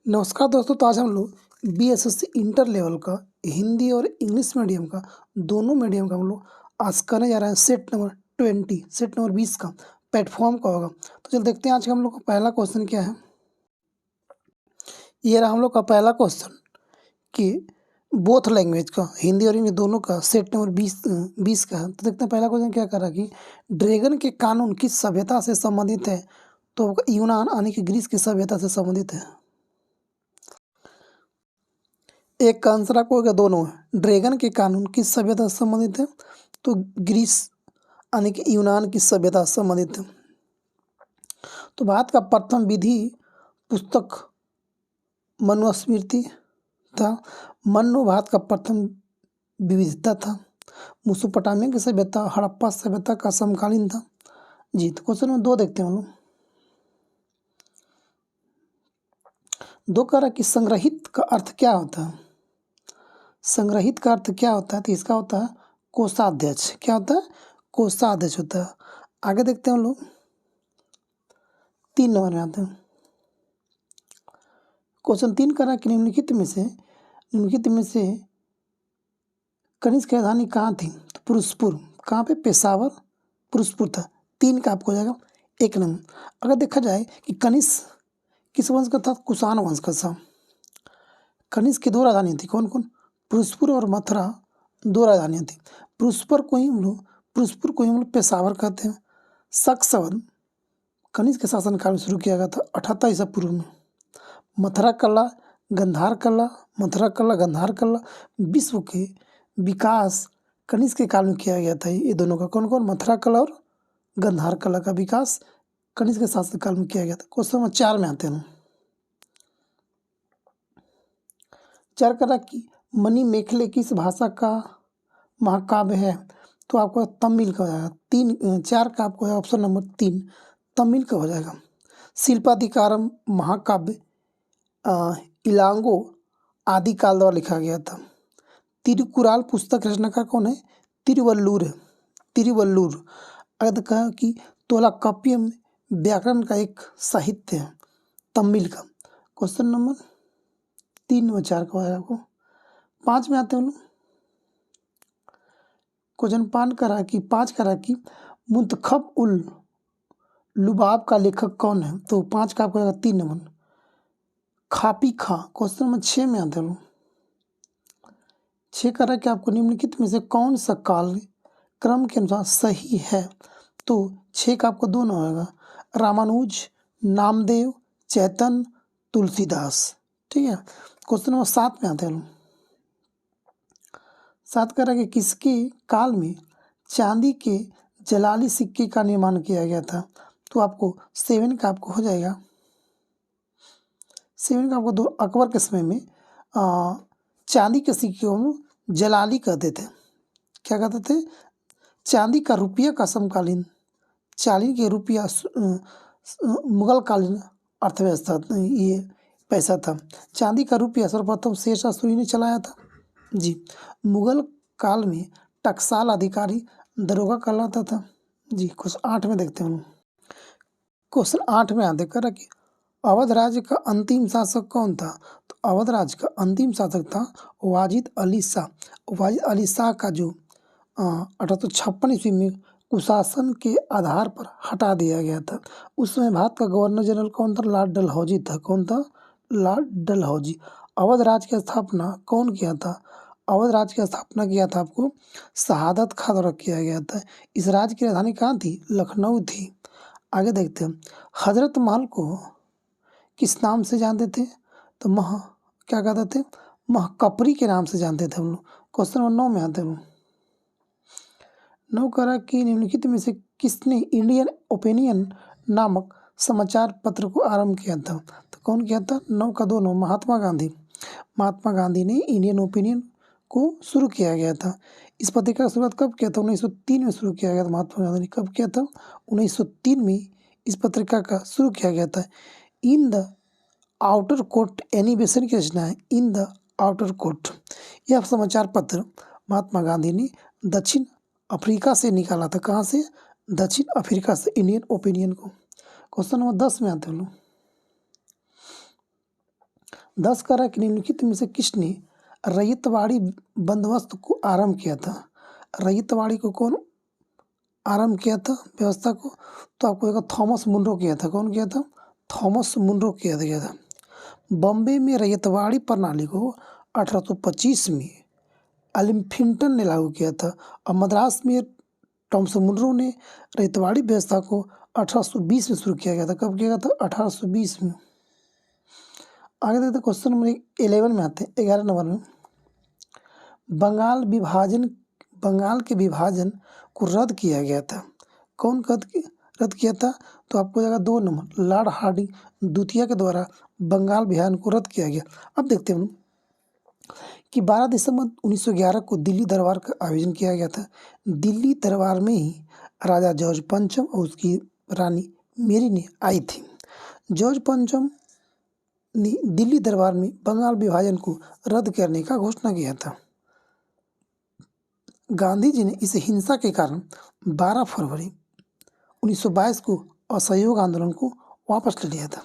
नमस्कार दोस्तों। तो आज हम लोग बीएसएससी इंटर लेवल का हिंदी और इंग्लिश मीडियम का दोनों मीडियम का हम लोग आज करने जा रहे हैं सेट नंबर 20 का प्लेटफॉर्म का होगा। तो चल देखते हैं आज का हम लोग का पहला क्वेश्चन क्या है। ये रहा हम लोग का पहला क्वेश्चन कि बोथ लैंग्वेज का हिंदी और इंग्लिश दोनों का सेट नंबर 20 का है। तो देखते हैं पहला क्वेश्चन क्या कर रहा है कि ड्रैगन के कानून किस सभ्यता से संबंधित है। तो यूनान यानी कि ग्रीस की सभ्यता से संबंधित है। एक का आंसर आपको होगा दोनों है। ड्रैगन के कानून किस सभ्यता से संबंधित है। तो ग्रीस यानी कि यूनान की सभ्यता से संबंधित है। तो भारत का प्रथम विधि पुस्तक मनुस्मृति था। मनु भारत का प्रथम विविधता था। मेसोपोटामिया की सभ्यता हड़प्पा सभ्यता का समकालीन था। जी तो क्वेश्चन नंबर 2 देखते हैं हम लोग। दो कह रहा कि संग्रहित का अर्थ क्या होता है। संग्रहित का अर्थ क्या होता है। तो इसका होता है कोषाध्यक्ष। क्या होता है। कोषाध्यक्ष होता है। आगे देखते हैं हम लोग 3 नंबर में आते हैं। क्वेश्चन 3 कह रहा कि निम्नलिखित में से कनिष्क की राजधानी कहाँ थी। तो पुरुषपुर। कहाँ पे। पेशावर पुरुषपुर था। 3 का आपको हो जाएगा 1 नंबर। अगर देखा जाए कि कनिष्क किस वंश का था। कुषाण वंश का था। कनिष्क की 2 राजधानी थी। कौन कौन। पुरुषपुर और मथुरा 2 राजधानियाँ थी। पुरुषपुर को ही हम लोग पेशावर कहते हैं। शक संवत कनिष्क के शासनकाल में शुरू किया गया था 78 ईसा पूर्व में। मथुरा कला गंधार कला विश्व के विकास कनिष्क के काल में किया गया था। ये दोनों का कौन कौन। मथुरा कला और गंधार कला का विकास कनिष्क के शासनकाल में किया गया था। क्वेश्चन नंबर 4 में आते हैं। 4 करा कि मणिमेखले किस भाषा का महाकाव्य है। तो आपको तमिल का हो जाएगा। 4 का आपको ऑप्शन नंबर 3 तमिल का हो जाएगा। शिल्पाधिकारम महाकाव्य इलांगो आदि काल द्वारा लिखा गया था। तिरुकुराल पुस्तक रचनाकार कौन है। तिरुवल्लुर। अगर कहा कि तोलाकाप्पियम व्याकरण का एक साहित्य है तमिल का। क्वेश्चन नंबर 3 व 4 का है आपको। 5 में आते हैं लोग। क्वेश्चन 5 करा कि मुंतखब उल लुबाब का लेखक कौन है। तो 5 का आपको 3 नंबर खापी खा। क्वेश्चन नंबर 6 में आते हैं। 6 करा कि आपको निम्नलिखित में से कौन सा काल क्रम के अनुसार सही है। तो 6 का आपको 2 नंबर होगा। रामानुज नामदेव चैतन्य तुलसीदास। ठीक है। क्वेश्चन नंबर 7 में आते हैं। 7 करा कि किसके काल में चांदी के जलाली सिक्के का निर्माण किया गया था। तो आपको 7 का आपको हो जाएगा। 7 का आपको 2 अकबर के समय में चांदी के सिक्कों में जलाली कहते थे। क्या कहते थे। चांदी का रुपया का समकालीन चांदी के रुपया मुगल कालीन अर्थव्यवस्था ये पैसा था। चांदी का रुपया सर्वप्रथम शेरशाह सूरी ने चलाया था। जी मुगल काल में टकसाल अधिकारी दरोगा कहलाता था। जी क्वेश्चन 8 में देखते हैं। क्वेश्चन 8 में आते कर कि अवध राज्य का अंतिम शासक कौन था। तो अवध राज्य का अंतिम शासक था वाजिद अली शाह। वाजिद अली शाह का जो 1856 ईस्वी में कुशासन के आधार पर हटा दिया गया था। उस समय भारत का गवर्नर जनरल कौन था। लॉर्ड डलहौजी था। कौन था। लॉर्ड डलहौजी। अवध राज्य की स्थापना कौन किया था। अवध राज्य की स्थापना किया था आपको शहादत खां द्वारा किया गया था। इस राज्य की राजधानी कहाँ थी। लखनऊ थी। आगे देखते हैं। हजरत महल को किस नाम से जानते थे। तो क्या कहते थे। महकपरी के नाम से जानते थे हम लोग। क्वेश्चन नंबर 9 में आते हैं। 9 करा कि निम्नलिखित में से किसने इंडियन ओपिनियन नामक समाचार पत्र को आरंभ किया था। तो कौन किया था। 9 का 2 9 महात्मा गांधी ने इंडियन ओपिनियन को शुरू किया गया था। इस पत्रिका का शुरुआत कब किया था। 1903 में शुरू किया गया था। महात्मा गांधी ने कब किया था। 1903 में इस पत्रिका का शुरू किया गया था। In the outer court animation की रचना है। इन द आउटर कोर्ट यह समाचार पत्र महात्मा गांधी ने दक्षिण अफ्रीका से निकाला था। कहाँ से। दक्षिण अफ्रीका से इंडियन ओपिनियन को। क्वेश्चन नंबर 10 में आते हैं लोग। 10 करा कि निम्नलिखित में से किसने रैयतवाड़ी बंदोबस्त को आरंभ किया था? रैयतवाड़ी को कौन आरंभ किया था व्यवस्था को? तो आपको देखा थॉमस मुनरो किया था। कौन किया था? थॉमस मुनरो किया था। बॉम्बे में रैयतवाड़ी प्रणाली को 1825 में एलिफिंटन ने लागू किया था और मद्रास में थॉमस मुनरो ने रैयतवाड़ी व्यवस्था को 1820 में शुरू किया गया था। कब किया गया था? 1820 में। आगे देखते हैं क्वेश्चन नंबर 11 में आते हैं, 11 नंबर में। बंगाल के विभाजन को रद्द किया गया था। कौन रद्द किया था? तो आपको जाएगा 2 नंबर, लॉर्ड हार्डिंग द्वितीय के द्वारा बंगाल विभाजन को रद्द किया गया। अब देखते हैं कि 12 दिसंबर 1911 को दिल्ली दरबार का आयोजन किया गया था। दिल्ली दरबार में ही राजा जॉर्ज पंचम और उसकी रानी मेरी ने आई थी। जॉर्ज पंचम ने दिल्ली दरबार में बंगाल विभाजन को रद्द करने का घोषणा किया था। गांधी जी ने इस हिंसा के कारण 12 फरवरी 1922 को असहयोग आंदोलन को वापस ले लिया था।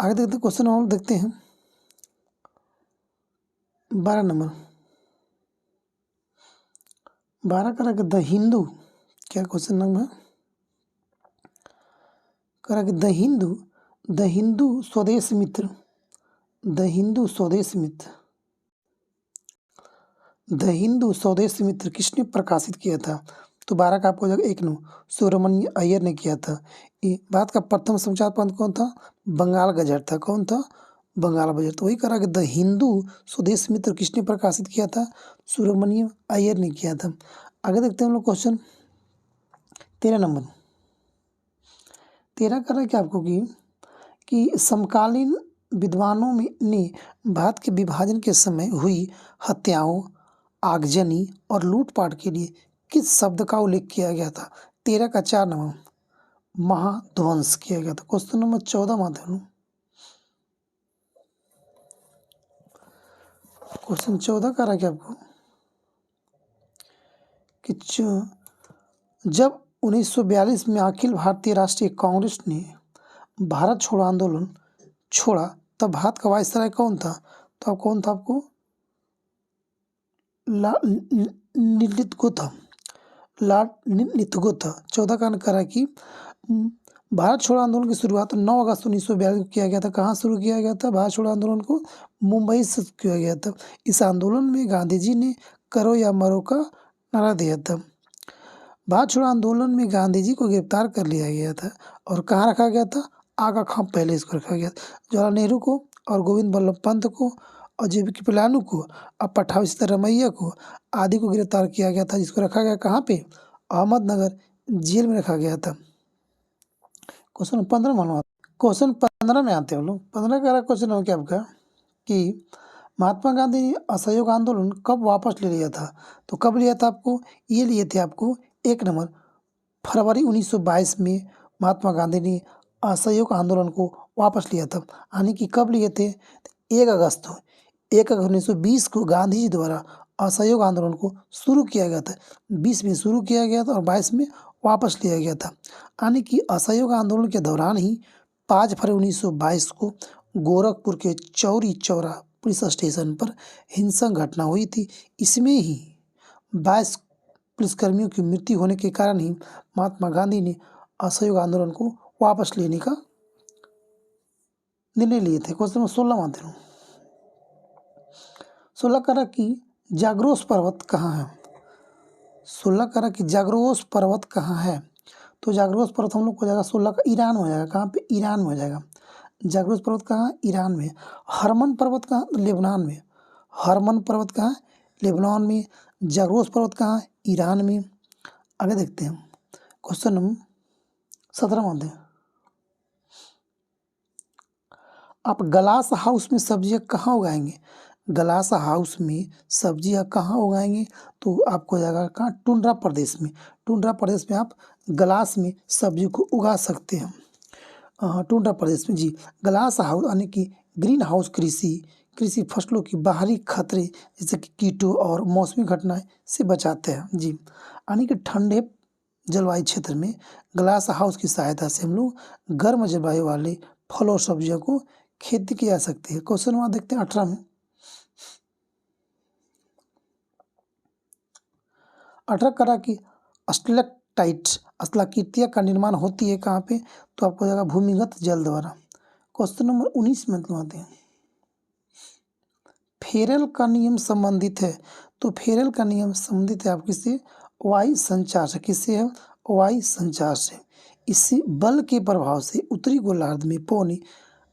आगे देखते क्वेश्चन हम देखते हैं 12 नंबर। 12 करा कि द हिंदू, क्या क्वेश्चन नंबर है? करा कि द हिंदू स्वदेश मित्र, द हिंदू स्वदेश मित्र, द हिंदू स्वदेश मित्र किसने प्रकाशित किया था? तो 12 का आपको 1 नो सुब्रमण्य अय्यर ने किया था। ये बात का प्रथम समाचार पत्र कौन था? बंगाल गजट था। कौन था? बंगाल गजट। तो वही करा कि द हिंदू स्वदेश मित्र किसने प्रकाशित किया था? सुब्रमण्य अय्यर ने किया था। आगे देखते हैं हम लोग क्वेश्चन 13 नंबर। 13 करा कि आपको कि समकालीन विद्वानों ने भारत के विभाजन के समय हुई हत्याओं, आगजनी और लूटपाट के लिए किस शब्द का उल्लेख किया गया था? 13 का 4 नंबर, महाध्वंस किया गया था। क्वेश्चन नंबर 14 में आते हैं। क्वेश्चन 14 का रहा क्या आपको कि जब 1942 में अखिल भारतीय राष्ट्रीय कांग्रेस ने भारत छोड़ो आंदोलन छोड़ा तब भारत का वायसराय कौन था? तो अब कौन था आपको? लॉर्ड लिथगो था। 14 का करा कि भारत छोड़ो आंदोलन की शुरुआत 9 अगस्त 1942 को किया गया था। कहाँ शुरू किया गया था भारत छोड़ो आंदोलन को? मुंबई से किया गया था। इस आंदोलन में गांधी जी ने करो या मरो का नारा दिया था। भारत छोड़ो आंदोलन में गांधी जी को गिरफ्तार कर लिया गया था और कहाँ रखा गया था? आगा खां पैलेस को रखा गया था। जवाहरलाल नेहरू को और गोविंद बल्लभ पंत को और जे पी पलानू को और पट्टाभी सिद्धारमैया को आदि को गिरफ्तार किया गया था, जिसको रखा गया कहाँ पे? अहमदनगर जेल में रखा गया था। क्वेश्चन 15 मानो। क्वेश्चन 15 में आते हैं हम लोग। 15 का क्वेश्चन हो क्या आपका कि महात्मा गांधी ने असहयोग आंदोलन कब वापस ले लिया था? तो कब लिया था आपको? ये लिए थे आपको 1 नंबर फरवरी 1922 में महात्मा गांधी ने असहयोग आंदोलन को वापस लिया था। यानी कि कब लिए थे? 1 अगस्त 1920 को गांधी जी द्वारा असहयोग आंदोलन को शुरू किया गया था। 20 में शुरू किया गया था और 22 में वापस लिया गया था। यानी कि असहयोग आंदोलन के दौरान ही 5 फरवरी 1922 को गोरखपुर के चौरी चौरा पुलिस स्टेशन पर हिंसक घटना हुई थी। इसमें ही 22 पुलिसकर्मियों की मृत्यु होने के कारण ही महात्मा गांधी ने असहयोग आंदोलन को वापस लेने का निर्णय लिए थे। क्वेश्चन नंबर 16 आते हैं। 16 करा कि जाग्रोस पर्वत कहाँ है? 16 करा कि जाग्रोस पर्वत कहाँ है? तो जाग्रोस पर्वत हम लोग को जाएगा 16 का ईरान में हो जाएगा। कहाँ पे? ईरान में हो जाएगा। जाग्रोस पर्वत कहाँ? ईरान में। हरमन पर्वत कहाँ? लेबनान में। हरमन पर्वत कहाँ? लेबनान में। जाग्रोस पर्वत कहाँ? ईरान में। आगे देखते हैं क्वेश्चन नंबर 17 में आते हैं। आप ग्लास हाउस में सब्जियां कहाँ उगाएंगे? ग्लास हाउस में सब्जियां कहाँ उगाएंगे? तो आपको जाएगा कहाँ? टुंड्रा प्रदेश में। टुंड्रा प्रदेश में आप ग्लास में सब्जी को उगा सकते हैं। टुंड्रा प्रदेश में जी। ग्लास हाउस यानी कि ग्रीन हाउस कृषि फसलों की बाहरी खतरे जैसे कि कीटों और मौसमी घटनाएं से बचाते हैं जी। यानी कि ठंडे जलवायु क्षेत्र में ग्लास हाउस की सहायता से हम लोग गर्म जलवायु वाले फल और सब्जियों को खेती की जा सकती है। क्वेश्चन नंबर देखते हैं 18 में। 18 करा कि स्टैलेक्टाइट स्थलाकृतियाँ का निर्माण होती है कहाँ पे, तो आपको हो जाएगा भूमिगत जल द्वारा। क्वेश्चन नंबर 19 में आते हैं। फेरेल का नियम संबंधित है, तो फेरेल का नियम संबंधित है आप किससे, वायु संचार से। किससे है, वायु संचार से। इसी बल के प्रभाव से उत्तरी गोलार्ध में पौने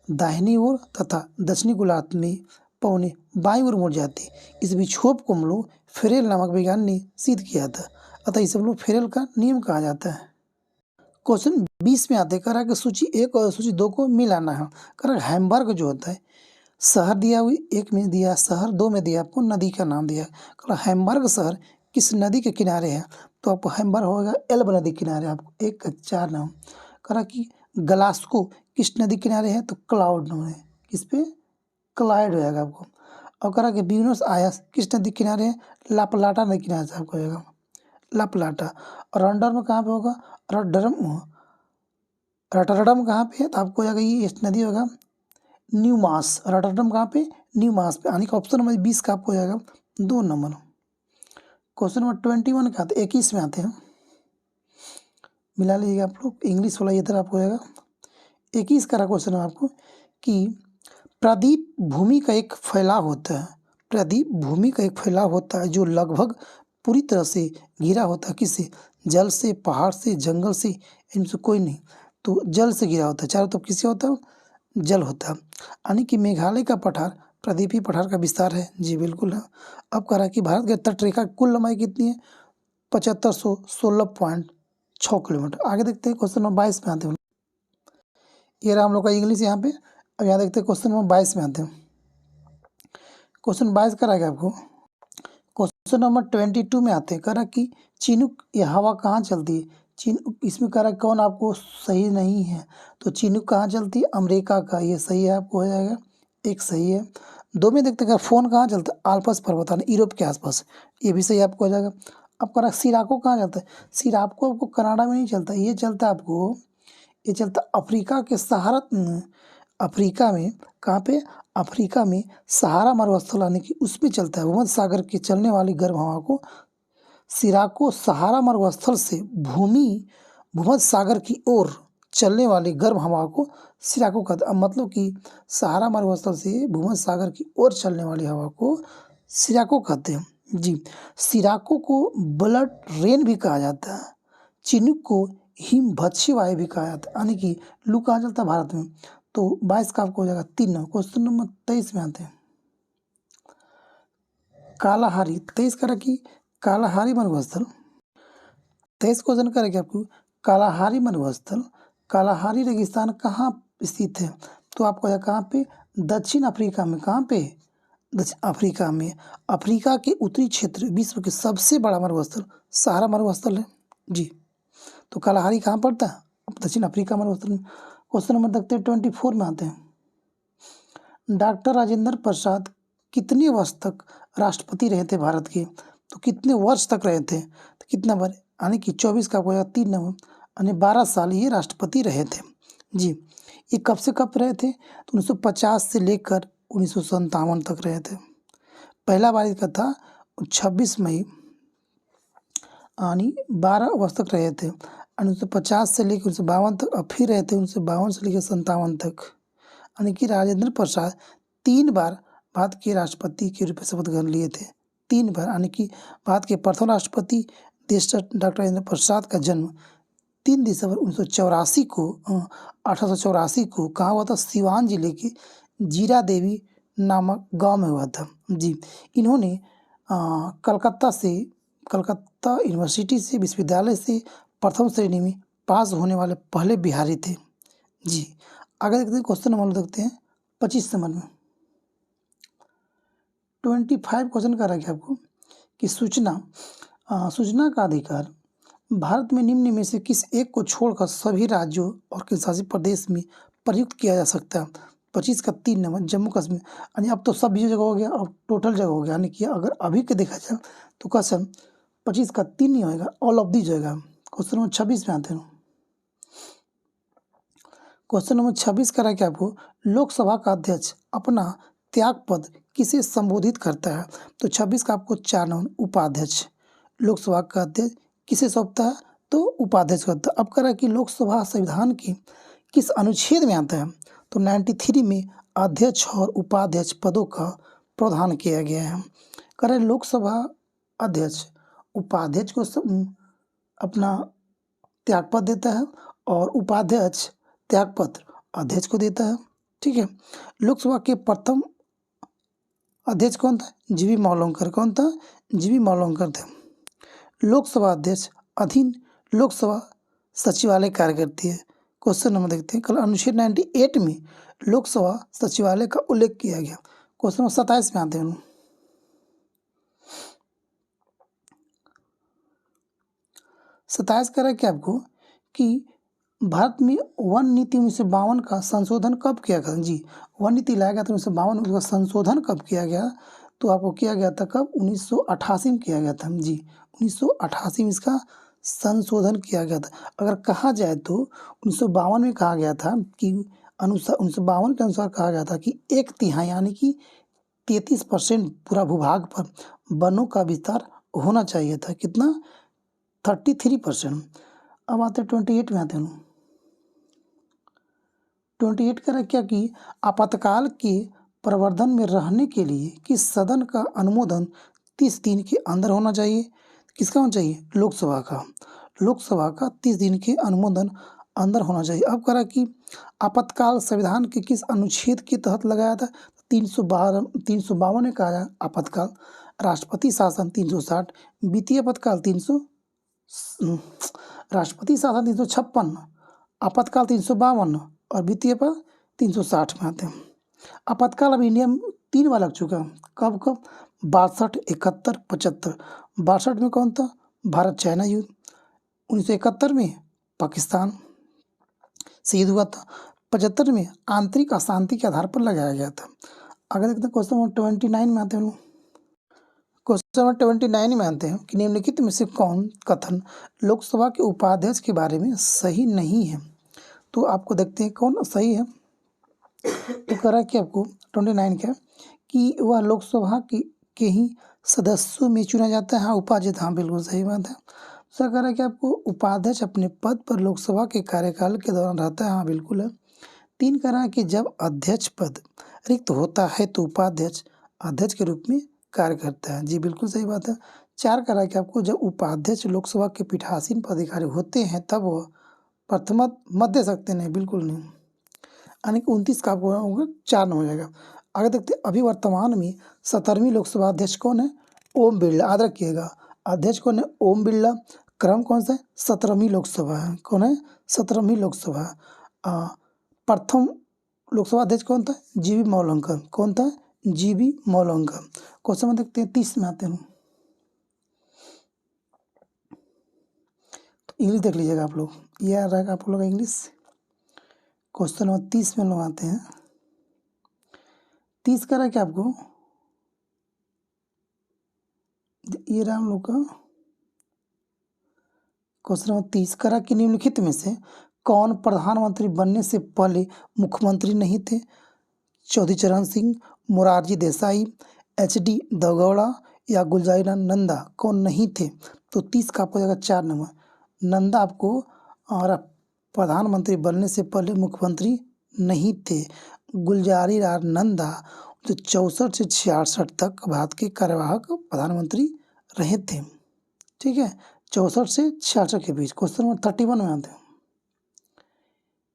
दाहिनी ओर तथा दक्षिणी गोलार्ध में पौने बाईं ओर मुड़ जाती। इस विक्षोभ को हम लोग फेरेल नामक विज्ञान ने सिद्ध किया था, अतः इसे हम लोग फेरेल का नियम कहा जाता है। क्वेश्चन 20 में आते करा कि सूची 1 और सूची 2 को मिलाना है। करा हैम्बर्ग जो होता है, शहर दिया हुई 1 में दिया, शहर 2 में दिया आपको नदी का नाम दिया। करा हैम्बर्ग शहर किस नदी के किनारे है, तो आपको हैम्बर्ग होगा एल्ब नदी किनारे, आपको 1 का 4 नाम। करा कि ग्लासगो किस नदी किनारे है, तो क्लाउड नाम है, किस पे, क्लाइड हो जाएगा आपको। और करा कि ब्यूनस आयर्स किस नदी किनारे है, लाप्लाटा नदी किनारे से आपको होगा लाप्लाटा। और रॉटरडम कहाँ पे होगा, रॉटरडम। रॉटरडम कहाँ पे है, तो आपको हो जाएगा ये इस नदी होगा न्यूमास। रॉटरडम कहाँ पे, न्यूमास पे, यानी कि ऑप्शन नंबर 20 का आपको हो जाएगा 2 नंबर। क्वेश्चन नंबर 21 के आते 21 में आते हैं, मिला लीजिएगा आप लोग, इंग्लिश वाला इधर आपको हो जाएगा 21 का क्वेश्चन है आपको कि प्रदीप भूमि का एक फैलाव होता है। प्रदीप भूमि का एक फैलाव होता है जो लगभग पूरी तरह से घिरा होता है, किससे, जल से, पहाड़ से, जंगल से, इनसे कोई नहीं, तो जल से घिरा होता है। चारों तरफ किससे होता है, जल होता है। यानी कि मेघालय का पठार प्रदीपी पठार का विस्तार है। जी बिल्कुल है। अब कह रहा है कि भारत के तटरेखा की कुल लंबाई कितनी है, 7516.6 किलोमीटर। आगे देखते हैं क्वेश्चन नंबर 22 में आते हैं। ये रहा हम लोग का इंग्लिश यहाँ पे। अब यहाँ देखते हैं क्वेश्चन नंबर 22 में आते हैं। क्वेश्चन 22 कराएगा आपको। क्वेश्चन नंबर 22 में आते हैं, कह रहा कि चिनूक ये हवा कहाँ चलती है। चिनूक इसमें कह रहा कौन आपको सही नहीं है, तो चिनूक कहाँ चलती है, अमेरिका का, ये सही है आपको हो जाएगा, एक सही है। 2 में देखते हैं फ़ोन कहाँ चलता है, आल्प्स पर्वत यानी यूरोप के आसपास, ये भी सही आपको हो जाएगा। अब कह रहा सिराको कहाँ चलता है, सिराको आपको कनाडा में नहीं चलता, ये चलता है आपको, ये चलता अफ्रीका के सहारा, अफ्रीका में, कहाँ पे, अफ्रीका में सहारा मरुस्थल यानी कि उसमें चलता है। भूमध्य सागर के चलने वाली गर्म हवा को सिराको सहारा मरुस्थल से भूमध्य सागर की ओर चलने वाली गर्म हवा को सिराको कहते हैं। मतलब कि सहारा मरुस्थल से भूमध्य सागर की ओर चलने वाली हवा को सिराको कहते हैं। जी, सिराको को ब्लड रेन भी कहा जाता है, चिनूक को हिमभक्षी वायु भी कहा जाता है, यानी कि लू कहाँ चलता है, भारत में। तो 22 का आपको हो जाएगा 3। क्वेश्चन नंबर 23 में आते हैं। कालाहारी 23 करा कि कालाहारी मरुस्थल, 23 क्वेश्चन करेंगे आपको कालाहारी मरुस्थल, कालाहारी रेगिस्तान कहाँ स्थित है, तो आपको है कहाँ पे, दक्षिण अफ्रीका में। कहाँ पे, दक्षिण अफ्रीका में। अफ्रीका के उत्तरी क्षेत्र विश्व के सबसे बड़ा मरुस्थल सहारा मरुस्थल है। जी, तो कालाहारी कहाँ पड़ता है, दक्षिण अफ्रीका मरुस्थल में। क्वेश्चन नंबर देखते हैं 24 में आते हैं। डॉक्टर राजेंद्र प्रसाद कितने वर्ष तक राष्ट्रपति रहे थे भारत के, तो कितने वर्ष तक रहे थे, तो कितना बार, यानी कि 24 का हो 3 नंबर, यानी 12 साल ये राष्ट्रपति रहे थे। जी, ये कब से कब रहे थे, तो 1950 से लेकर 1957 तक रहे थे। पहला बार इसका था 26 मई, यानी 12 वर्ष तक रहे थे। 1950 से लेकर 1952 तक, अब फिर रहे थे 1952 से लेकर 57 तक। यानी कि राजेंद्र प्रसाद 3 बार भारत के राष्ट्रपति के रूप में शपथ ग्रहण लिए थे, 3 बार। यानी कि भारत के प्रथम राष्ट्रपति देश डॉक्टर राजेंद्र प्रसाद का जन्म 3 दिसंबर 1984 को 1884 को कहाँ हुआ था, सिवान जिले के जीरा देवी नामक गांव में हुआ था। जी, इन्होंने कलकत्ता यूनिवर्सिटी से, विश्वविद्यालय से प्रथम श्रेणी में पास होने वाले पहले बिहारी थे। जी, आगे देखते हैं क्वेश्चन नंबर देखते हैं 25 नंबर में। 25 क्वेश्चन का रखा आपको कि सूचना का अधिकार भारत में निम्न में से किस एक को छोड़कर सभी राज्यों और केंद्रशासित प्रदेश में प्रयुक्त किया जा सकता है। 25 का 3 नंबर, जम्मू कश्मीर, यानी अब तो सब जगह हो गया, अब टोटल जगह हो गया, यानी कि अगर अभी के देखा जाए तो क्वेश्चन 25 का 3 नहीं होएगा, ऑल ऑफ दी जाएगा। क्वेश्चन नंबर 26 में आते हैं। क्वेश्चन नंबर 26 करा क्या आपको, लोकसभा का अध्यक्ष अपना त्याग पद किसे संबोधित करता है? तो 26 का आपको 4 नंबर उपाध्यक्ष, लोकसभा का अध्यक्ष किसे सौंपता है? तो उपाध्यक्ष करता है। अब करा कि लोकसभा संविधान की किस अनुच्छेद में आता है? तो 93 में अध्यक्ष और उपाध्यक्ष पदों का प्रावधान किया गया है। करें लोकसभा अध्यक्ष उपाध्यक्ष को अपना त्यागपत्र देता है और उपाध्यक्ष त्यागपत्र अध्यक्ष को देता है। ठीक है। लोकसभा के प्रथम अध्यक्ष कौन था? जीवी मावलंकर। कौन था? जीवी मावलंकर थे। लोकसभा अध्यक्ष अधीन लोकसभा सचिवालय कार्य करती है। क्वेश्चन नंबर देखते हैं, कल अनुच्छेद 98 में लोकसभा सचिवालय का उल्लेख किया गया। क्वेश्चन नंबर 27 में आते हैं। 27 कह रहा है कि आपको कि भारत में वन नीति 1952 का संशोधन कब किया गया? जी, वन नीति लाया गया था 1952 में, उसका संशोधन कब किया गया? तो आपको किया गया था कब? 1988 में किया गया था। जी, 1988 में इसका संशोधन किया गया था। अगर कहा जाए तो 1952 में कहा गया था कि 1952 के अनुसार कहा गया था कि 1/3 यानी कि 33% पूरा भूभाग पर वनों का विस्तार होना चाहिए था। कितना? 33%। अब आते हैं 28 में आते हैं। 28 करा क्या कि आपातकाल के प्रवर्धन में रहने के लिए किस सदन का अनुमोदन 30 दिन के अंदर होना चाहिए? किसका होना चाहिए? लोकसभा का। लोकसभा का 30 दिन के अनुमोदन अंदर होना चाहिए। अब करा कि आपातकाल संविधान के किस अनुच्छेद के तहत लगाया था? 352 ने कहा है आपातकाल। राष्ट्रपति शासन 360, वित्तीय आपातकाल 300, राष्ट्रपति शासन 356, आपातकाल 352 और वित्तीय पर 360 में आते हैं। आपातकाल अब इंडिया में 3 बार लग चुका है। कब कब? 62, 71, 75। 62 में कौन था? भारत चाइना युद्ध। 1971 में पाकिस्तान से युद्ध हुआ था। 75 में आंतरिक अशांति के आधार पर लगाया गया था। अगर देखते हैं क्वेश्चन नंबर 29 में आते हैं। क्वेश्चन नंबर 29 में आते हैं कि निम्नलिखित में से कौन कथन लोकसभा के उपाध्यक्ष के बारे में सही नहीं है? तो आपको देखते हैं कौन सही है। तो कह रहा है कि आपको 29 क्या कि वह लोकसभा के ही सदस्यों में चुना जाता है। हाँ, उपाध्यक्ष, हाँ बिल्कुल सही बात है। दूसरा कह रहा है कि आपको उपाध्यक्ष अपने पद पर लोकसभा के कार्यकाल के दौरान रहता है। हाँ बिल्कुल है। 3 कह रहा है कि जब अध्यक्ष पद रिक्त होता है तो उपाध्यक्ष अध्यक्ष के रूप में कार्य करता है। जी बिल्कुल सही बात है। 4 कह रहा है कि आपको जब उपाध्यक्ष लोकसभा के पीठासीन पदाधिकारी होते हैं तब वह प्रथम मत दे सकते नहीं, बिल्कुल नहीं। यानी कि 29 का आपको होगा 4 हो जाएगा। आगे देखते हैं, अभी वर्तमान में 17वीं लोकसभा अध्यक्ष कौन है? ओम बिरला। याद रखिएगा, अध्यक्ष कौन है? ओम बिरला। क्रम कौन सा है? 17वीं लोकसभा है। कौन है? 17वीं लोकसभा। प्रथम लोकसभा अध्यक्ष कौन था? जीवी मावलंकर। कौन था? जीवी मावलंकर। क्वेश्चन में देखते हैं 30 में आते हैं। तो इंग्लिश देख लीजिएगा आप लोग, ये आ रहेगा आप लोग का इंग्लिश। क्वेश्चन नंबर 30 में लोग आते हैं। 30 करा क्या आपको? ये रहा हम लोग का क्वेश्चन नंबर 30 करा कि निम्नलिखित में से कौन प्रधानमंत्री बनने से पहले मुख्यमंत्री नहीं थे? चौधरी चरण सिंह, मोरारजी देसाई, HD देवेगौड़ा या गुलजारी नंदा कौन नहीं थे? तो 30 का आपको जाएगा 4 नंबर। नंदा आपको और प्रधानमंत्री बनने से पहले मुख्यमंत्री नहीं थे। गुलजारी लाल नंदा जो 64 से 66 तक भारत के कार्यवाहक प्रधानमंत्री रहे थे। ठीक है, 64 से 66 के बीच। क्वेश्चन नंबर 31 में आते हैं।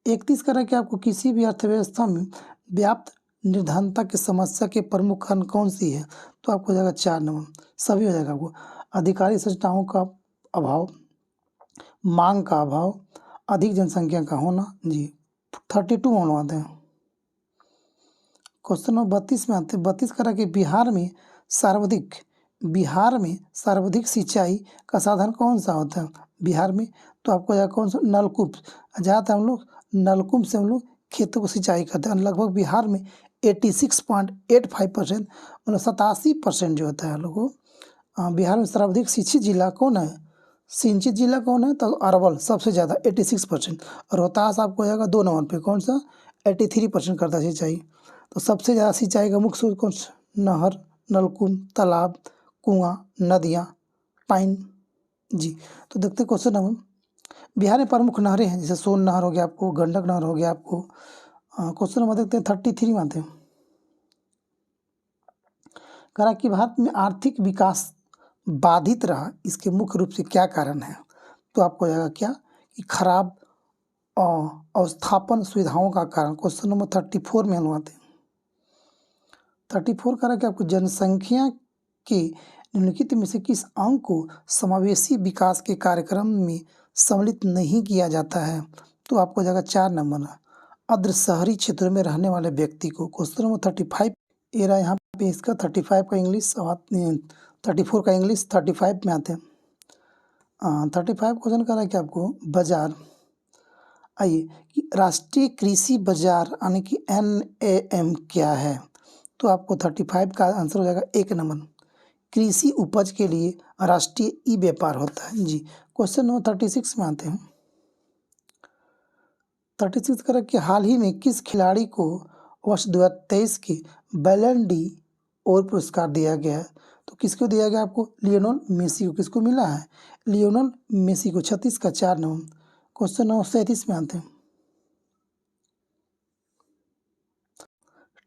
31 कह रहा है कि आपको किसी भी अर्थव्यवस्था में व्याप्त निर्धनता की समस्या के प्रमुख कारण कौन सी है? तो आपको हो जाएगा 4 नंबर, सभी हो जाएगा आपको। अधिकारी संस्थाओं का अभाव, मांग का अभाव, अधिक जनसंख्या का होना। जी 32 में आते हैं। क्वेश्चन नंबर 32 में आते हैं। 32 कह रहा है कि बिहार में सर्वाधिक सिंचाई का साधन कौन सा होता है बिहार में? तो आपको जाएगा कौन सा? नलकूप। जहाँ हम लोग नलकूप से हम लोग खेतों को सिंचाई करते हैं। लगभग बिहार में 86.85% मतलब 87% जो होता है लोगों को। बिहार में सर्वाधिक शिक्षित जिला कौन है? सिंचित जिला कौन है? तो अरवल सबसे ज़्यादा 86%। रोहतास आपको हो जाएगा 2 नंबर पे, कौन सा? 83% करता है सिंचाई। तो सबसे ज़्यादा सिंचाई का मुख्य स्रोत कौन सा? नहर, नलकूप, तालाब, कुआँ, नदियाँ, पाइन। जी, तो देखते हैं क्वेश्चन नंबर। बिहार में प्रमुख नहरें हैं, जैसे सोन नहर हो गया आपको, गंडक नहर हो गया आपको। क्वेश्चन नंबर देखते हैं 33 में आते हैं। कहा कि भारत में आर्थिक विकास बाधित रहा, इसके मुख्य रूप से क्या कारण है? तो आपको हो जाएगा क्या कि खराब अवस्थापन सुविधाओं का कारण। क्वेश्चन नंबर 34 में हम आते हैं। 34 कह रहा कि आपको जनसंख्या के निम्नलिखित में से किस अंग को समावेशी विकास के कार्यक्रम में सम्मिलित नहीं किया जाता है? तो आपको हो जाएगा 4 नंबर अर्ध शहरी क्षेत्रों में रहने वाले व्यक्ति को। क्वेश्चन नंबर 35 ये रहा यहाँ पे, इसका 35 का इंग्लिश, 34 का इंग्लिश, 35 में आते हैं। 35 क्वेश्चन कर रहा है कि आपको बाजार, आइए कि राष्ट्रीय कृषि बाजार यानी कि NAM क्या है? तो आपको 35 का आंसर हो जाएगा 1 नंबर, कृषि उपज के लिए राष्ट्रीय ई व्यापार होता है। जी, क्वेश्चन नंबर 36 में आते हैं। 36 कर कि हाल ही में किस खिलाड़ी को वर्ष 2023 के बैलन डी और पुरस्कार दिया गया है? तो किसको दिया गया आपको? लियोनेल मेसी को। किसको मिला है? लियोनेल मेसी को। 36 का 4 नंबर। क्वेश्चन नंबर 37 में आते हैं।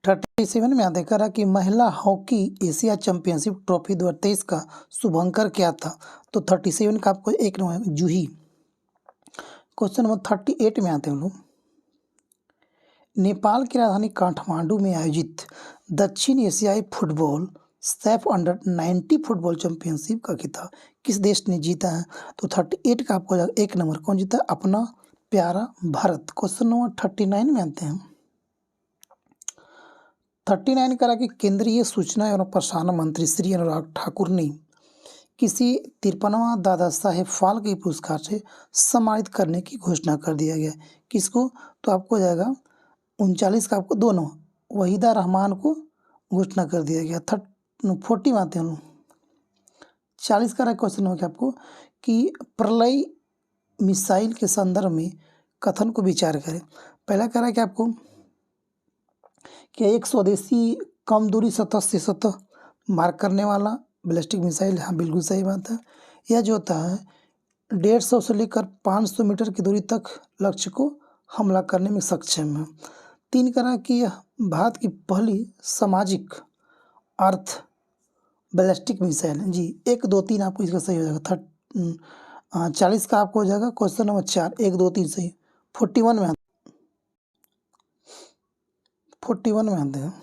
37 में आते हैं। कह रहा कि महिला हॉकी एशिया चैंपियनशिप ट्रॉफी 2023 का शुभंकर क्या था? तो 37 का आपको 1 नंबर जूही। क्वेश्चन नंबर 38 में आते हैं हम लोग। नेपाल की राजधानी काठमांडू में आयोजित दक्षिण एशियाई football Saif under 90 football championship का खिताब किस देश ने जीता है? तो 38 का आपको 1 नंबर कौन जीता? अपना प्यारा भारत। क्वेश्चन नंबर 39 में आते हैं। 39 करा कि केंद्रीय सूचना एवं प्रसारण मंत्री श्री अनुराग ठाकुर ने किसी 53वां दादा साहेब फाल्के पुरस्कार से सम्मानित करने की घोषणा कर दिया गया। किसको? तो आपको हो जाएगा 39 का आपको 2 नंबर वहीदा रहमान को घोषणा कर दिया गया। 40 में आते हैं हम। 40 का क्वेश्चन हो गया आपको कि प्रलय मिसाइल के संदर्भ में कथन को विचार करें। पहला कह रहा है कि आपको कि एक स्वदेशी कम दूरी सतह से सतह मार करने वाला बैलिस्टिक मिसाइल। हाँ, बिल्कुल सही बात है। यह जो होता है 150 से लेकर 500 मीटर की दूरी तक लक्ष्य को हमला करने में सक्षम है। 3 करा कि यह भारत की पहली सामाजिक अर्थ बैलिस्टिक मिसाइल है। जी, 1, 2, 3 आपको इसका सही हो जाएगा। 40 का आपको हो जाएगा क्वेश्चन नंबर 4, 1, 2, 3 सही। 41 में 41 में आते हैं।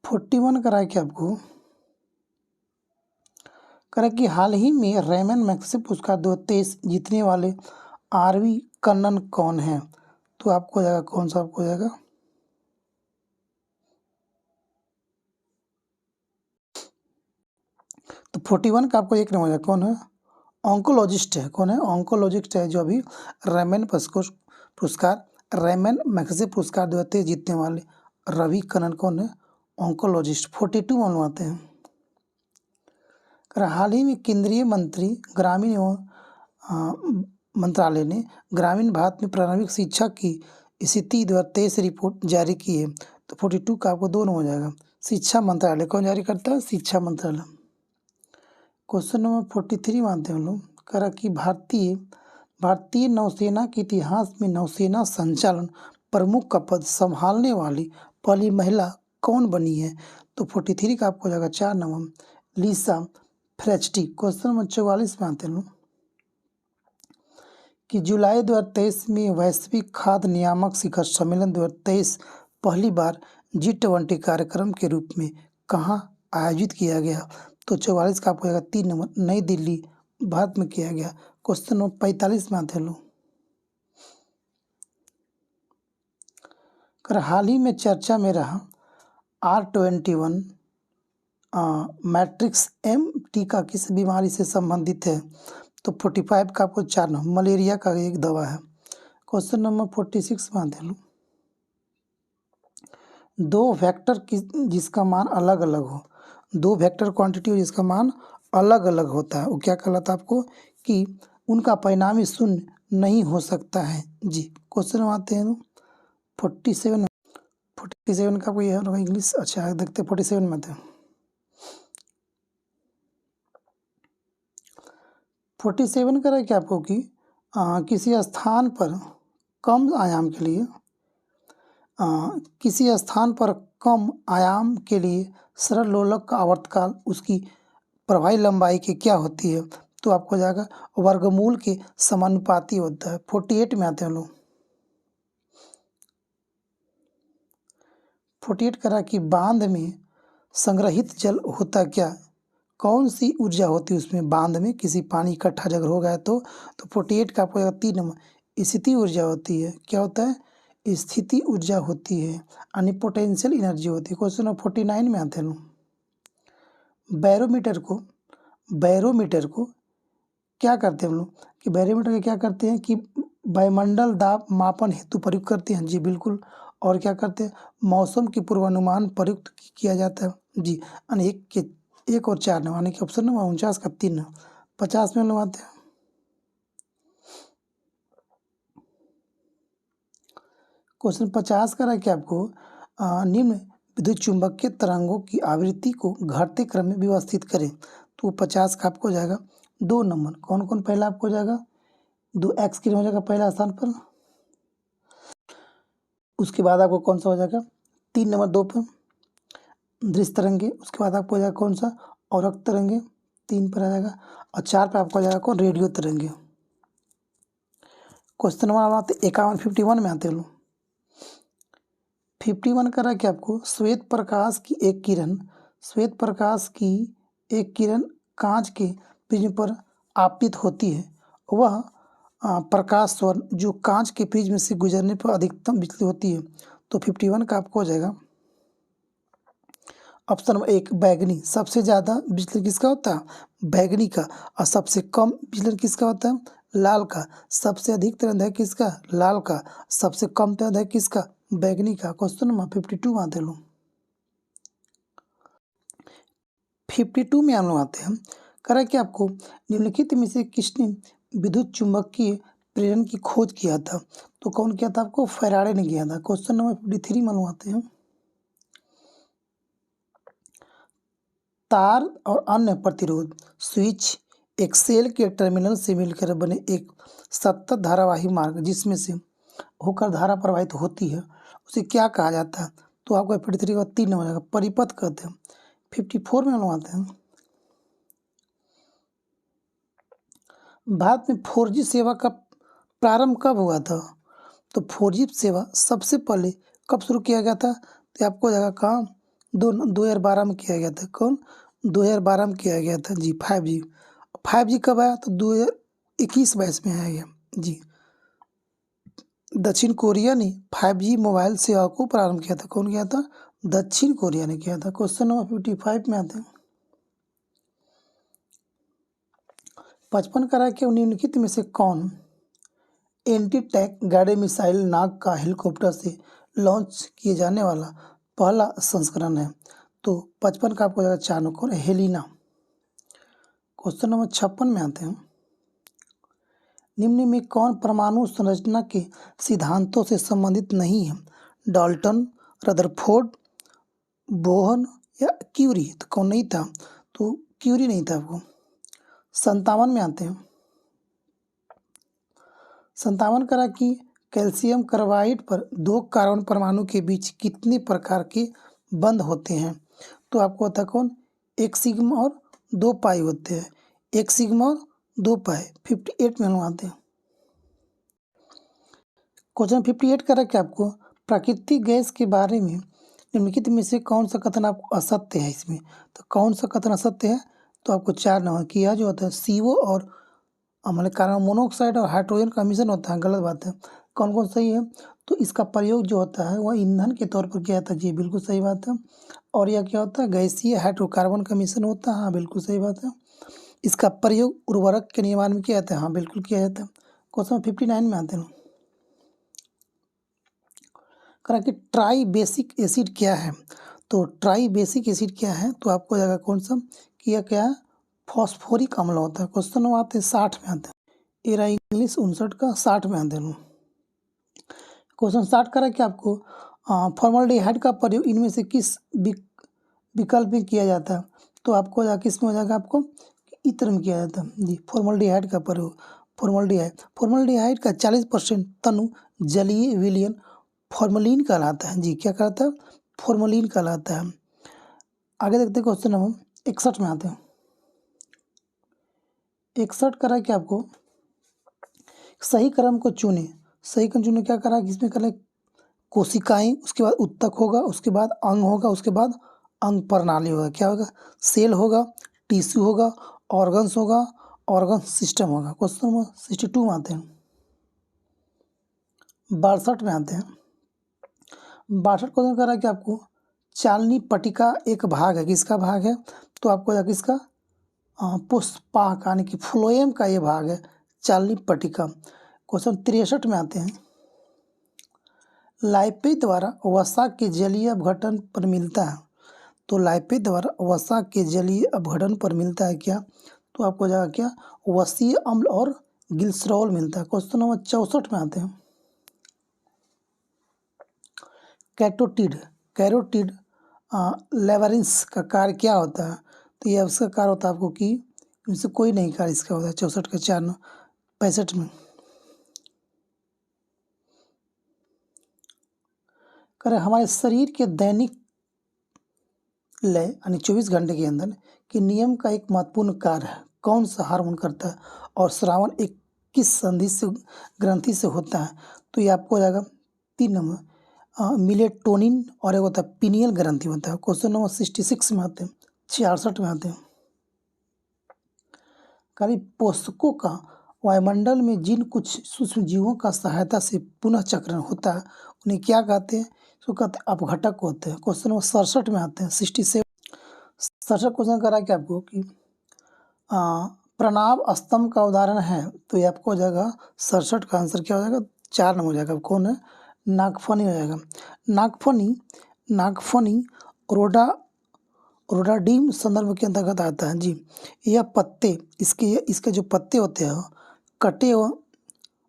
41 करा कि आपको करा कि हाल ही में रेमन मैग्सेसे पुरस्कार 2023 जीतने वाले आरवी कन्नन कौन है? तो आपको हो जाएगा कौन सा आपको हो जाएगा? तो 41 का आपको 1 नंबर हो जाएगा। कौन है? ऑन्कोलॉजिस्ट है। कौन है? ऑन्कोलॉजिस्ट है जो अभी रेमन पुरस्कार रेमन मैग्सेसे पुरस्कार 2023 जीतने वाले रवि कन्नन कौन है? ऑन्कोलॉजिस्ट। 42 मालूम आते हैं। हाल ही में केंद्रीय मंत्री ग्रामीण एवं मंत्रालय ने ग्रामीण भारत में प्रारंभिक शिक्षा की स्थिति 2023 रिपोर्ट जारी की है। तो 42 का आपको 2 नंबर हो जाएगा। शिक्षा मंत्रालय कौन जारी करता है? शिक्षा मंत्रालय। क्वेश्चन नंबर 43 मानते हैं हम लोग। कह रहा कि भारतीय नौसेना के इतिहास में नौसेना संचालन प्रमुख का पद संभालने वाली पहली महिला कौन बनी है? तो 43 का आपको हो जाएगा 4 नंबर लिसा फ्रेस्टी। क्वेश्चन नंबर 44 में आते हैं लोग कि जुलाई 2023 में वैश्विक खाद्य नियामक शिखर सम्मेलन 2023 पहली बार G20 कार्यक्रम के रूप में कहाँ आयोजित किया गया? तो 44 का आपको आएगा 3 नंबर नई दिल्ली भारत में किया गया। क्वेश्चन नंबर 45 में आते हैं लोग। हाल ही में चर्चा में रहा R21 मैट्रिक्स M टीका किस बीमारी से संबंधित है? तो 45 का आपको 4 नंबर मलेरिया का एक दवा है। क्वेश्चन नंबर 46 में आते हैं लोग। दो वेक्टर जिसका मान अलग अलग हो, दो वेक्टर क्वांटिटी हो जिसका मान अलग अलग होता है, वो क्या कहलाता है आपको कि उनका परिणामी शून्य नहीं हो सकता है। जी क्वेश्चन आते हैं 47। 47 का कोई है इंग्लिश, अच्छा है देखते 47 में थे। 47 कह रहा है कि आपको कि किसी स्थान पर कम आयाम के लिए किसी स्थान पर कम आयाम के लिए सरल लोलक का आवर्तकाल उसकी प्रभावी लंबाई की क्या होती है, तो आपको हो जाएगा वर्गमूल के समानुपाती होता है। 48 में आते हैं लोग। 48 करा कि बांध में संग्रहित जल होता क्या, कौन सी ऊर्जा होती है उसमें, बांध में किसी पानी इकट्ठा जगह हो गया तो 48 का आपको 3 नंबर स्थिति ऊर्जा होती है। क्या होता है, स्थिति ऊर्जा होती है, यानी पोटेंशियल एनर्जी होती है। क्वेश्चन नंबर 49 में आते हैं लोग। बैरोमीटर को क्या करते हैं हम लोग कि बैरोमीटर का क्या करते हैं कि वायुमंडल दाब मापन हेतु प्रयुक्त करते हैं। जी बिल्कुल। और क्या करते हैं, मौसम की पूर्वानुमान प्रयुक्त किया जाता है। जी यानी एक और 4 नंबर, यानी कि ऑप्शन नंबर 49 का 3 नंबर। 50 में लोग आते हैं। क्वेश्चन 50 का है कि आपको निम्न विद्युत चुंबकीय तरंगों की आवृत्ति को घटते क्रम में व्यवस्थित करें, तो 50 का आपको हो जाएगा 2 नंबर। कौन कौन पहला आपको हो जाएगा, 2x किरण हो जाएगा पहला स्थान पर। उसके बाद आपको कौन सा हो जाएगा 3 नंबर 2 पर दृश्य तरंगे। उसके बाद आपको हो जाएगा कौन सा औरक तरंगे 3 पर आ जाएगा। और 4 पर आपको हो जाएगा कौन रेडियो तरंगे। क्वेश्चन नंबर आते 51 51 में आते हैं लोग। 51 कर रहा है कि आपको श्वेत प्रकाश की एक किरण कांच के प्रिज्म पर आपतित होती है। वह प्रकाश स्वर्ण जो कांच के प्रिज्म से गुजरने पर अधिकतम विचलित होती है। तो 51 का आपको हो जाएगा ऑप्शन नंबर 1 बैगनी। सबसे ज़्यादा विचलन किसका होता है, बैगनी का। और सबसे कम विचलन किसका होता है, लाल का। सबसे अधिक तरंग किसका, लाल का। सबसे कम तरंग किसका, बैगनी का। क्वेश्चन नंबर 52 में आते लोग। 52 में हम लोग आते हैं। करा कि आपको निम्नलिखित में से किसने विद्युत चुंबकीय प्रेरण की खोज किया था, तो कौन किया था आपको, फैराडे ने किया था। क्वेश्चन नंबर 53 में हम लोग आते हैं। तार और अन्य प्रतिरोध स्विच एक सेल के टर्मिनल से मिलकर बने एक सतत धारावाही मार्ग जिसमें से होकर धारा प्रवाहित होती है उसे क्या कहा जाता है, तो आपको 53 का 3 हो जाएगा, परिपथ कहते हैं। 54 में हम लोग आते हैं। भारत में 4G सेवा का प्रारंभ कब हुआ था, तो 4G सेवा सबसे पहले कब शुरू किया गया था, तो आपको हो जाएगा कहाँ 2012 में किया गया था। कौन, 2012 में किया गया था। जी 5G कब आया, तो 2021-22 में आया गया। जी दक्षिण कोरिया ने 5G मोबाइल सेवा को प्रारंभ किया था। कौन किया था, दक्षिण कोरिया ने किया था। क्वेश्चन नंबर 55 में आते हैं। 55 का है कि निम्नलिखित में से कौन एंटी टैंक गाइडेड मिसाइल नाग का हेलीकॉप्टर से लॉन्च किए जाने वाला पहला संस्करण है, तो 55 का आपको जाएगा 4 नंबर हेलिना। क्वेश्चन नंबर 56 में आते हैं। निम्न में कौन परमाणु संरचना के सिद्धांतों से संबंधित नहीं है, डाल्टन, रदरफोर्ड, बोहर या क्यूरी, तो कौन नहीं था, तो क्यूरी नहीं था आपको। 57 में आते हैं। 57 करा कि कैल्शियम कार्बाइड पर 2 कार्बन परमाणु के बीच कितने प्रकार के बंध होते हैं, तो आपको होता है कौन, 1 सिग्मा और 2 पाई होते हैं। 1 सिग्मा और 2 पाई। 58 में हम आते हैं। क्वेश्चन 58 करा कि आपको प्राकृतिक गैस के बारे में निम्नलिखित में से कौन सा कथन आपको असत्य है इसमें, तो कौन सा कथन असत्य है, तो आपको 4 नंबर किया जो होता है CO और हमारे कार्बन मोनोऑक्साइड और हाइड्रोजन का मिश्रण होता है, गलत बात है। कौन कौन सही है, तो इसका प्रयोग जो होता है वह ईंधन के तौर पर किया जाता है। जी बिल्कुल सही बात है। और यह क्या होता है, गैसीय हाइड्रोकार्बन का मिश्रण होता है। हाँ बिल्कुल सही बात है। इसका प्रयोग उर्वरक के निर्माण में किया जाता है। हाँ बिल्कुल किया जाता है। क्वेश्चन 59 में आते हैं। करा कि ट्राई बेसिक एसिड क्या है। तो ट्राई बेसिक एसिड क्या है, तो आपको जाएगा कौन सा कि यह क्या है, फॉस्फोरिक अम्ल होता है। क्वेश्चन में आते हैं 60 में आते हैं, ये रहा इंग्लिश 59 का, 60 में आते हैं। क्वेश्चन 60 करा कि आपको फॉर्मल्डिहाइड का प्रयोग इनमें से किस विकल्प में किया जाता है। तो आपको किस में हो जाएगा, आपको इत्र में किया जाता है जी। फॉर्मल्डिहाइड का प्रयोग, फॉर्मल्डिहाइड का 40% तनु जलीय विलयन फॉर्मलिन कहलाता है जी। क्या कहलाता है, फॉर्मलिन कहलाता है। आगे देखते हैं क्वेश्चन नंबर 61 में आते हैं। 61 करा कि आपको सही क्रम को चुने, सही क्रम चुने क्या करा कि इसमें करें कोशिकाएं, उसके बाद उत्तक होगा, उसके बाद अंग होगा, उसके बाद अंग प्रणाली होगा। क्या होगा, सेल होगा, टिश्यू होगा, ऑर्गन्स होगा, ऑर्गन सिस्टम होगा। क्वेश्चन नंबर 62 में आते हैं। 62 में आते हैं। 62 क्वेश्चन कर रहा है कि आपको चालनी पट्टिका एक भाग है, किसका भाग है, तो आपको किसका पुष्पाक यानी कि फ्लोएम का ये भाग है, चालनी पट्टिका। क्वेश्चन 63 में आते हैं। लाइपेज द्वारा वसा के जलीय अपघटन पर मिलता है। तो लाइपेज द्वारा वसा के जलीय अपघटन पर मिलता है क्या, तो आपको जाएगा क्या, वसीय अम्ल और ग्लिसरॉल मिलता है। क्वेश्चन नंबर 64 में आते हैं। कैरोटिड लेवरिंस का कार्य क्या होता है, तो ये उसका कार्य होता है आपको कि इनसे कोई नहीं कार्य इसका होता है। 64 का 4 65 में कर हमारे शरीर के दैनिक लय यानी 24 घंटे के अंदर के नियम का एक महत्वपूर्ण कार्य है, कौन सा हार्मोन करता है, और श्रावण एक किस संधि से ग्रंथि से होता है, तो ये आपको हो जाएगा 3 नंबर मिलेटोनिन, और एक होता है पीनियल ग्रंथि होता है। क्वेश्चन नंबर 66 में आते हैं, 66 में आते हैं। कभी पोषकों का वायुमंडल में जिन कुछ सूक्ष्म जीवों का सहायता से पुनः चक्रण होता है उन्हें क्या कहते हैं, तो कहते हैं अपघटक होते हैं। क्वेश्चन नंबर 67 में आते हैं। 67 क्वेश्चन करा कि आपको कि प्रणव स्तंभ का उदाहरण है, तो ये आपको हो जाएगा 67 का आंसर क्या हो जाएगा, 4 नंबर हो जाएगा। कौन है, नागफनी हो जाएगा। नागफनी रोडाडिम संदर्भ के अंतर्गत आता है जी। यह पत्ते इसके जो पत्ते होते हैं कटे व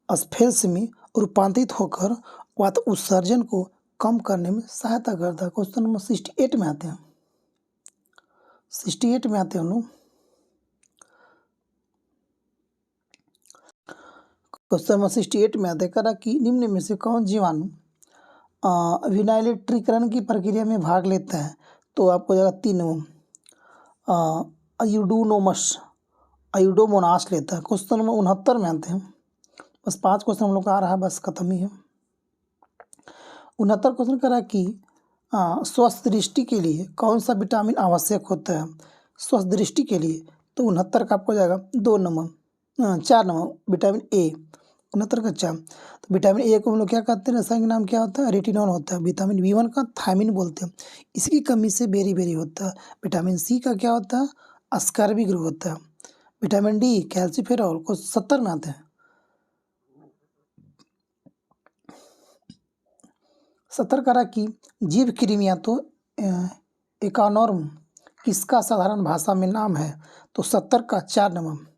स्फेल्स में रूपांतरित होकर वात उत्सर्जन को कम करने में सहायता करता है। क्वेश्चन नंबर 68 में आते हैं। 68 में आते हैं हम लोग। क्वेश्चन नंबर 68 में आते करा कि निम्न में से कौन जीवाणु विनाइलेट्रीकरण की प्रक्रिया में भाग लेता है, तो आपको जाएगा 3 आयुडोमोनास लेता है। क्वेश्चन नंबर 69 में आते हैं। बस 5 क्वेश्चन हम लोग का आ रहा है, बस खत्म ही है। 69 क्वेश्चन करा कि स्वस्थ दृष्टि के लिए कौन सा विटामिन आवश्यक होता है, स्वस्थ दृष्टि के लिए, तो 69 का आपको जाएगा 2 नंबर 4 नंबर विटामिन ए। 69 का 4। तो विटामिन ए को हम लोग क्या कहते हैं, रासायनिक नाम क्या होता है, रेटिनॉल होता है। विटामिन B1 का थायमिन बोलते हैं, इसकी कमी से बेरी होता है। विटामिन सी का क्या होता है, अस्कॉर्बिक रोग होता है। विटामिन डी कैल्सीफेरॉल को 70 में आते हैं। 70 करा कि जीव कृमियाँ तो एकानॉर्म किसका साधारण भाषा में नाम है, तो 70 का 4 नंबर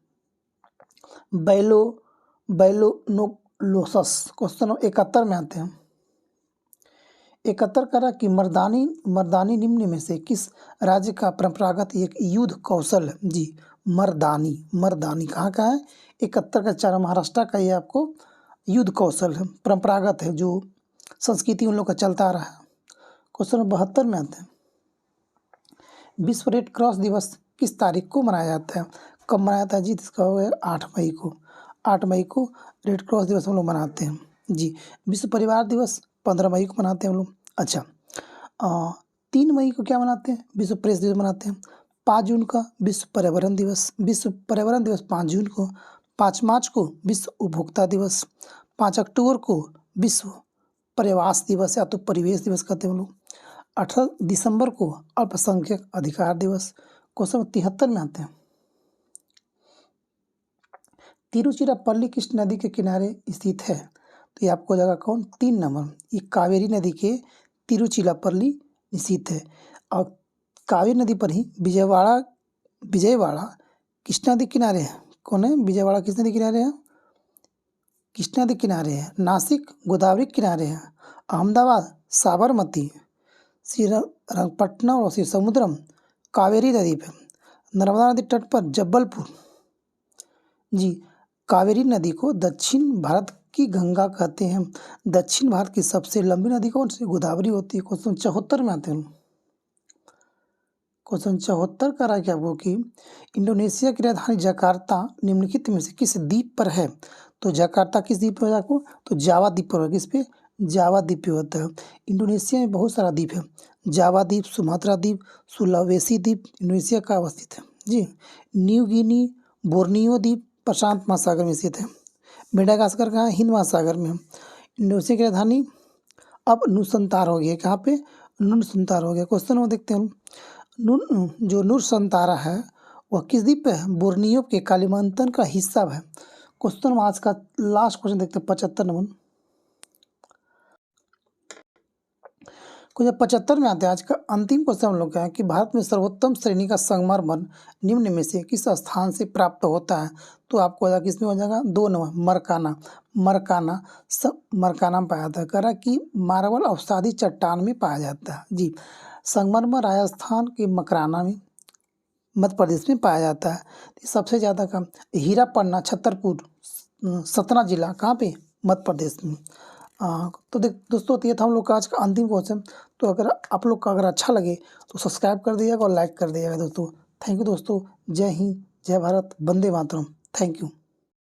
बैलोनोलोसस। क्वेश्चन नंबर 71 में आते हैं। 71 करा कि मर्दानी निम्न में से किस राज्य का परंपरागत एक युद्ध कौशल है जी। मर्दानी कहाँ का है, 71 का 4 महाराष्ट्र का, ये आपको युद्ध कौशल है, परंपरागत है, जो संस्कृति उन लोग का चलता आ रहा है। क्वेश्चन नंबर 72 में आते हैं। विश्व रेड क्रॉस दिवस किस तारीख को मनाया जाता है, कब मनाया जाता है जी, इसका हो 8 मई को। 8 मई को रेड क्रॉस दिवस हम लोग मनाते हैं जी। विश्व परिवार दिवस 15 मई को मनाते हैं हम लोग। अच्छा 3 मई को क्या मनाते हैं, विश्व प्रेस दिवस मनाते हैं। 5 जून का विश्व पर्यावरण दिवस 5 जून को। 5 मार्च को विश्व उपभोक्ता दिवस। 5 अक्टूबर को विश्व पर्यावास दिवस या तो परिवेश दिवस कहते हैं हम लोग। 18 दिसंबर को अल्पसंख्यक अधिकार दिवस। क्वेश्चन 73 में आते हैं। तिरुचिरापल्ली किस नदी के किनारे स्थित है, तो ये आपको हो जाएगा कौन 3 नंबर। ये कावेरी नदी के तिरुचिरापल्ली स्थित है और कावेरी नदी पर ही विजयवाड़ा किस नदी किनारे है? कौन है विजयवाड़ा? किस नदी किनारे है? कृष्णा नदी किनारे है। नासिक गोदावरी के किनारे है। अहमदाबाद साबरमती, श्रीरंगपट्टनम और श्री समुद्रम कावेरी नदी पे। नर्मदा नदी तट पर जबलपुर। जी, कावेरी नदी को दक्षिण भारत की गंगा कहते हैं। दक्षिण भारत की सबसे लंबी नदी कौन सी? गोदावरी होती है। क्वेश्चन 74 में आते हैं। क्वेश्चन 74 कह रहा है कि आपको कि इंडोनेशिया की राजधानी जकार्ता निम्नलिखित में से किस द्वीप पर है? तो जकार्ता किस द्वीप पर है आपको? तो जावा द्वीप पर है। किस पे? जावा द्वीप पे होता है। इंडोनेशिया में बहुत सारा द्वीप है। जावा द्वीप, सुमात्रा द्वीप, सुलावेसी द्वीप इंडोनेशिया का अवस्थित है। जी, न्यू गिनी, बोर्नियो द्वीप प्रशांत महासागर में स्थित है। मेडागास्कर कहाँ है? हिंद महासागर में है। इंडोनेशिया की राजधानी अब नूरसंतार हो गया। कहाँ पे? नूरसंतार हो गया। क्वेश्चन वो देखते हैं। जो नूरसंतारा है वह किस द्वीप पे है? बोर्नियो के कालिमंतन का हिस्सा है। क्वेश्चन आज का लास्ट क्वेश्चन देखते हैं 75 नंबर। क्वेश्चन 75 में आते हैं। आज का अंतिम क्वेश्चन हम लोग का है कि भारत में सर्वोत्तम श्रेणी का संगमरमर निम्न में से किस स्थान से प्राप्त होता है? तो आपको किसमें हो जाएगा? 2 नंबर मरकाना। मरकाना में पाया जाता है। कह रहा कि मार्बल अवसादी चट्टान में पाया जाता है। जी, संगमरमर राजस्थान के मकराना में मध्य प्रदेश में पाया जाता है। सबसे ज़्यादा का हीरा पन्ना छतरपुर सतना जिला कहाँ पे? मध्य प्रदेश में। तो दोस्तों ये था हम लोग का आज का अंतिम क्वेश्चन। तो अगर आप लोग का अगर अच्छा लगे तो सब्सक्राइब कर दीजिएगा और लाइक कर दीजिएगा दोस्तों। थैंक यू दोस्तों। जय हिंद, जय भारत, वंदे मातरम। Thank you.